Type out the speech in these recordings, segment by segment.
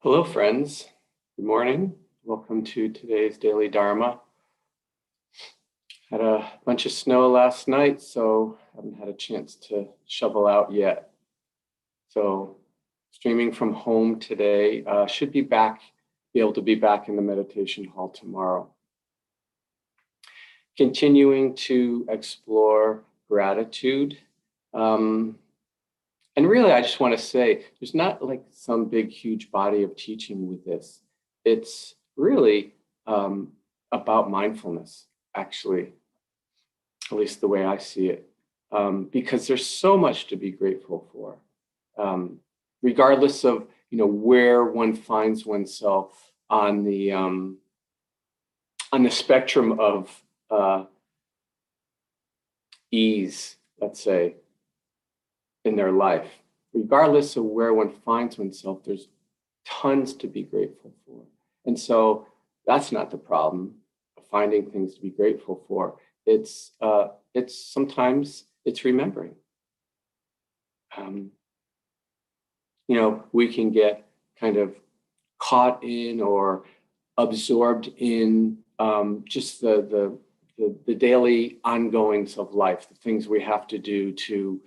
Hello, friends. Good morning. Welcome to today's daily Dharma. Had a bunch of snow last night, so haven't had a chance to shovel out yet. So streaming from home today, should be able to be back in the meditation hall tomorrow. Continuing to explore gratitude. And really, I just want to say, there's not like some big, huge body of teaching with this. It's really about mindfulness, actually, at least the way I see it, because there's so much to be grateful for, regardless of where one finds oneself on the spectrum of ease, let's say, in their life. Regardless of where one finds oneself, there's tons to be grateful for. And so that's not the problem, finding things to be grateful for. It's sometimes it's remembering. We can get kind of caught in or absorbed in just the daily ongoings of life, the things we have to do to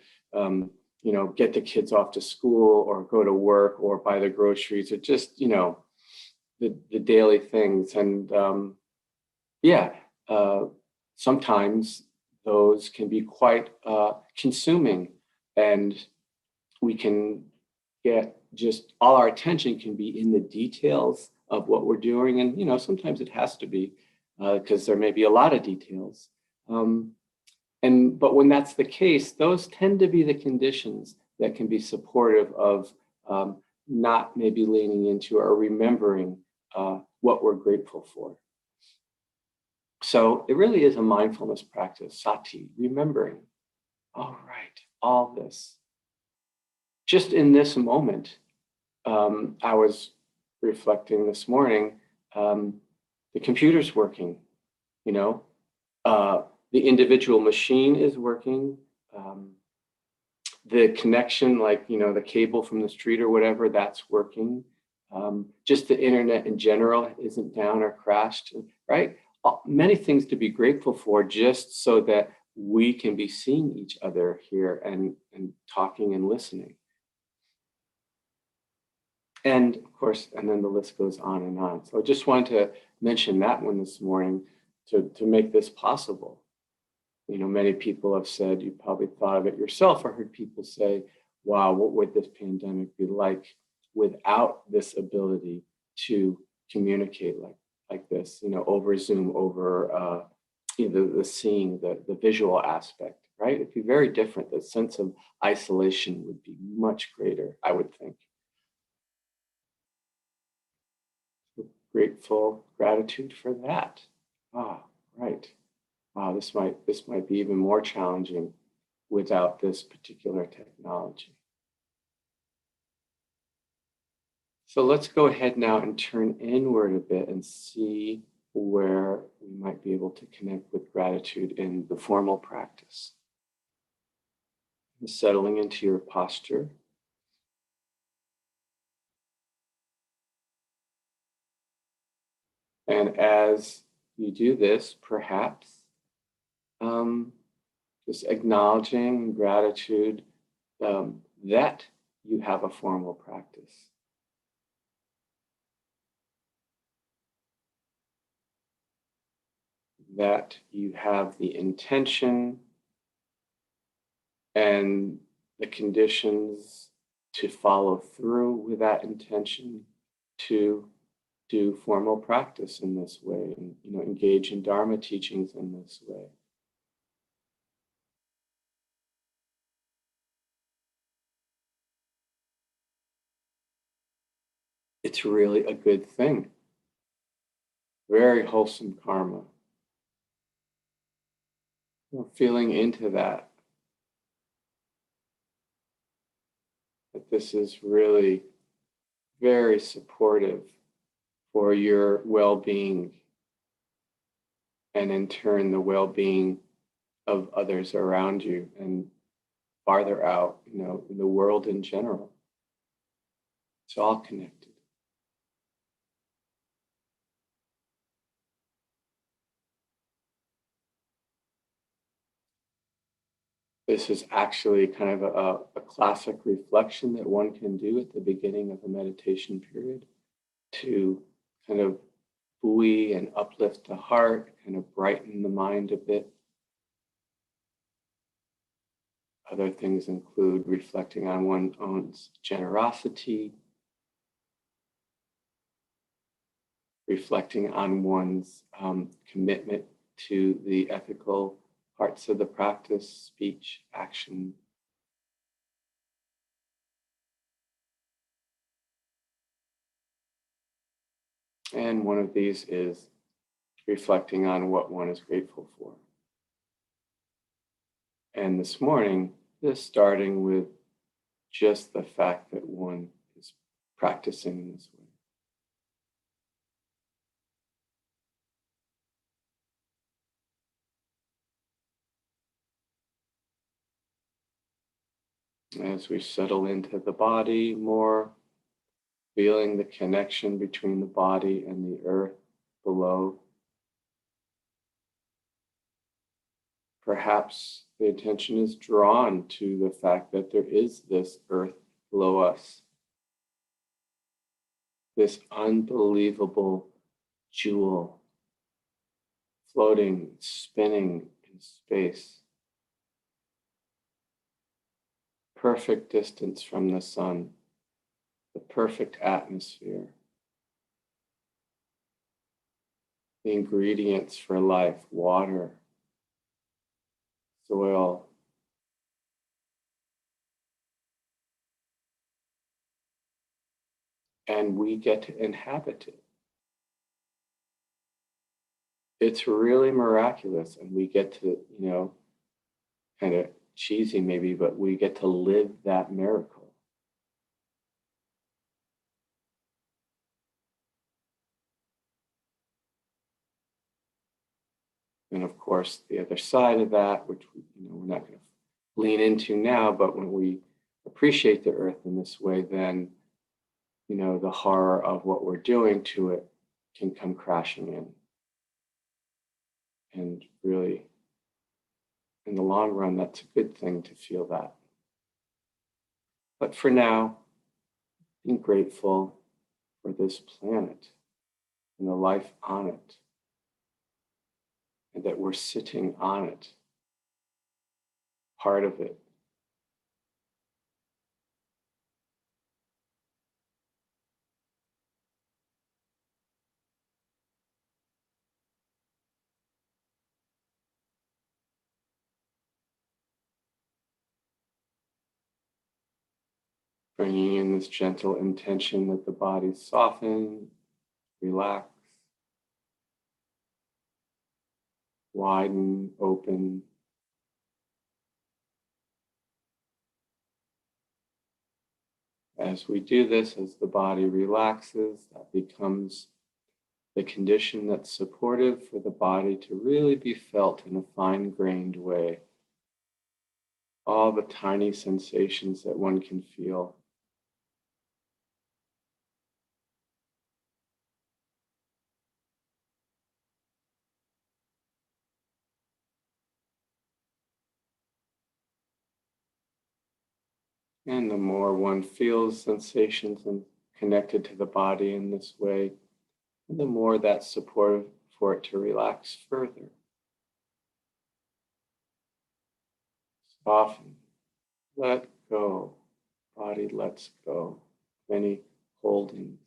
get the kids off to school or go to work or buy the groceries, or just, the daily things. And sometimes those can be quite consuming, and we can get just all our attention can be in the details of what we're doing. And, sometimes it has to be because there may be a lot of details. But when that's the case, those tend to be the conditions that can be supportive of not maybe leaning into or remembering what we're grateful for. So it really is a mindfulness practice, sati, remembering, all right, all this. Just in this moment, I was reflecting this morning, the computer's working, the individual machine is working. The connection, like, the cable from the street or whatever, that's working. Just the internet in general isn't down or crashed, right? Many things to be grateful for, just so that we can be seeing each other here and talking and listening. And of course, and then the list goes on and on. So I just wanted to mention that one this morning to make this possible. Many people have said, you probably thought of it yourself, or heard people say, wow, what would this pandemic be like without this ability to communicate like this, over Zoom, over the seeing, the visual aspect, right? It'd be very different. The sense of isolation would be much greater, I would think. Gratitude for that. Right. Wow, this might be even more challenging without this particular technology. So let's go ahead now and turn inward a bit and see where we might be able to connect with gratitude in the formal practice. Settling into your posture. And as you do this, perhaps just acknowledging gratitude that you have a formal practice. That you have the intention and the conditions to follow through with that intention to do formal practice in this way, and engage in Dharma teachings in this way. It's really a good thing. Very wholesome karma. Feeling into that this is really very supportive for your well-being, and in turn the well-being of others around you and farther out, in the world in general. It's all connected. This is actually kind of a classic reflection that one can do at the beginning of a meditation period to kind of buoy and uplift the heart, kind of brighten the mind a bit. Other things include reflecting on one's own generosity, reflecting on one's commitment to the ethical parts of the practice, speech, action. And one of these is reflecting on what one is grateful for. And this morning, just starting with just the fact that one is practicing in this way. As we settle into the body more, feeling the connection between the body and the earth below. Perhaps the attention is drawn to the fact that there is this earth below us, this unbelievable jewel floating, spinning in space, perfect distance from the sun, the perfect atmosphere, the ingredients for life, water, soil, and we get to inhabit it. It's really miraculous, and we get to, kind of cheesy maybe, but we get to live that miracle. And of course, the other side of that, which we're not going to lean into now, but when we appreciate the earth in this way, then the horror of what we're doing to it can come crashing in. And really, in the long run, that's a good thing to feel that. But for now, being grateful for this planet and the life on it, and that we're sitting on it, part of it. Bringing in this gentle intention that the body soften, relax, widen, open. As we do this, as the body relaxes, that becomes the condition that's supportive for the body to really be felt in a fine-grained way. All the tiny sensations that one can feel. And the more one feels sensations and connected to the body in this way, the more that's supportive for it to relax further. Soften, let go, body lets go of any holdings.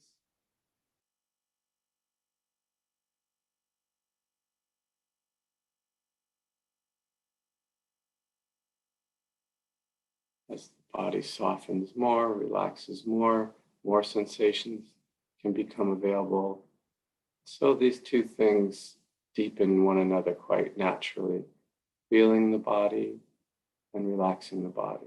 As the body softens more, relaxes more sensations can become available. So these two things deepen one another quite naturally, feeling the body and relaxing the body.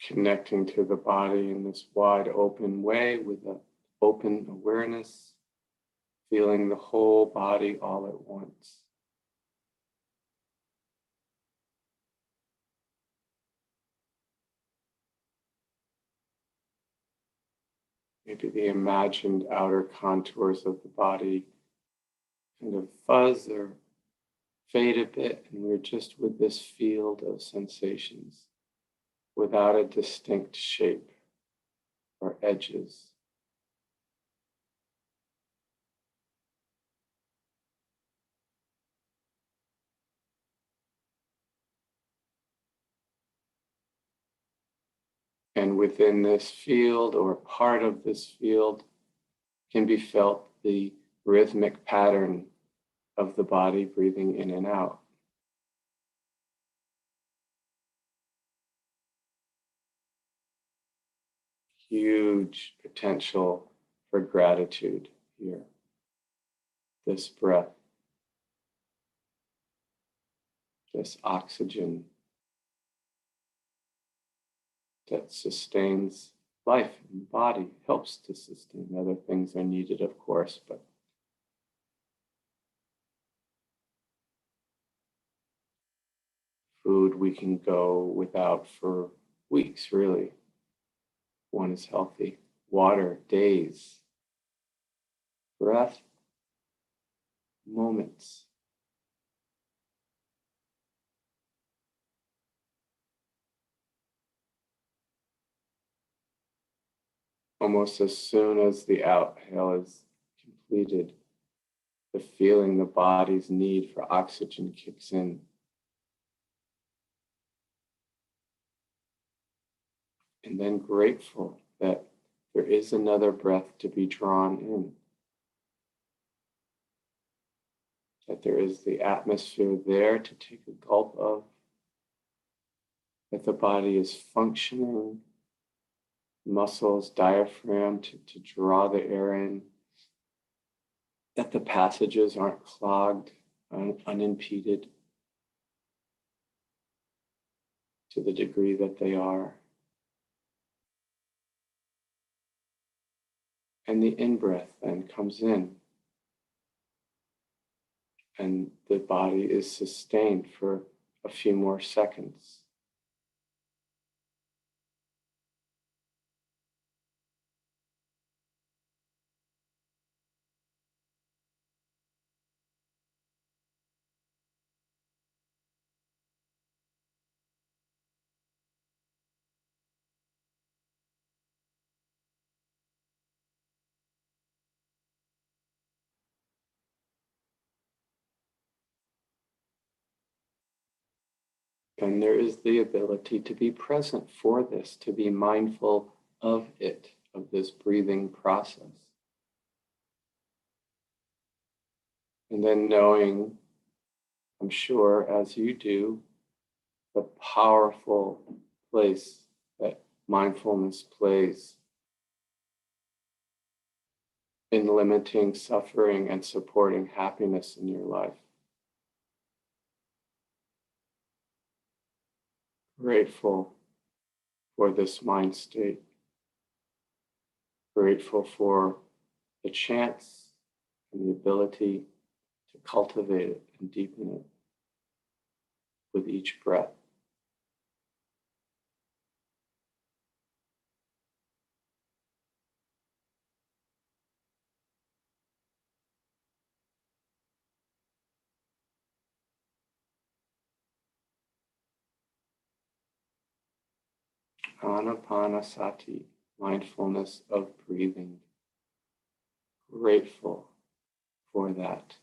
Connecting to the body in this wide open way with an open awareness, feeling the whole body all at once. maybe the imagined outer contours of the body kind of fuzz or fade a bit, and we're just with this field of sensations without a distinct shape or edges. And within this field, or part of this field, can be felt the rhythmic pattern of the body breathing in and out. Huge potential for gratitude here. This breath, this oxygen that sustains life in the body, helps to sustain. Other things are needed, of course, but food we can go without for weeks, really. One is healthy. Water, days. Breath, moments. Almost as soon as the exhale is completed, the feeling the body's need for oxygen kicks in. And then grateful that there is another breath to be drawn in, that there is the atmosphere there to take a gulp of, that the body is functioning, muscles, diaphragm to draw the air in, that the passages aren't clogged, unimpeded to the degree that they are. And the in-breath then comes in, and the body is sustained for a few more seconds. And there is the ability to be present for this, to be mindful of it, of this breathing process. And then knowing, I'm sure as you do, the powerful place that mindfulness plays in limiting suffering and supporting happiness in your life. Grateful for this mind state. Grateful for the chance and the ability to cultivate it and deepen it with each breath. Anapanasati, mindfulness of breathing. Grateful for that.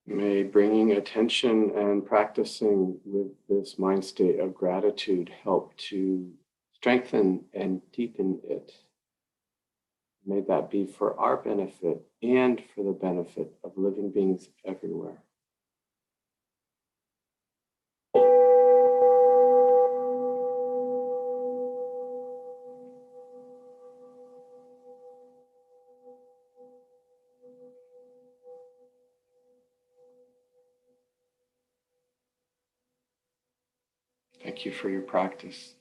May bringing attention and practicing with this mind state of gratitude help to strengthen and deepen it. May that be for our benefit and for the benefit of living beings everywhere. Thank you for your practice.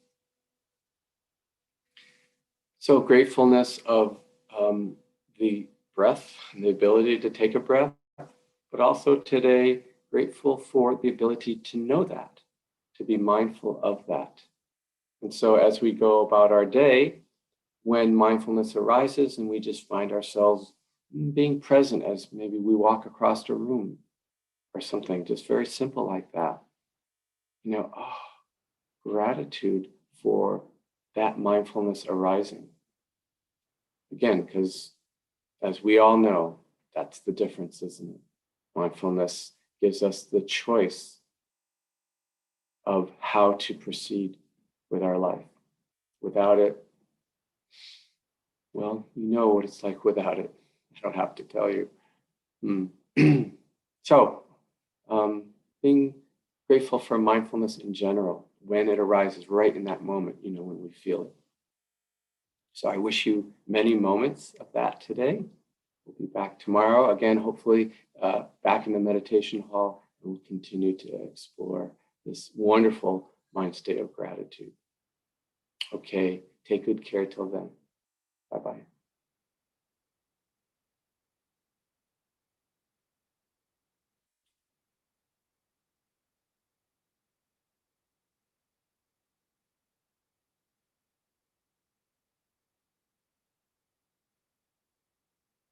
So gratefulness of the breath and the ability to take a breath, but also today grateful for the ability to know that, to be mindful of that. And so as we go about our day, when mindfulness arises and we just find ourselves being present as maybe we walk across a room or something, just very simple like that. Gratitude for that mindfulness arising. Again, because as we all know, that's the difference, isn't it? Mindfulness gives us the choice of how to proceed with our life. Without it, well, you know what it's like without it. I don't have to tell you. So, being grateful for mindfulness in general, when it arises right in that moment, when we feel it. So I wish you many moments of that today. We'll be back tomorrow, again, hopefully back in the meditation hall, and we'll continue to explore this wonderful mind state of gratitude. Okay, take good care till then. Bye-bye.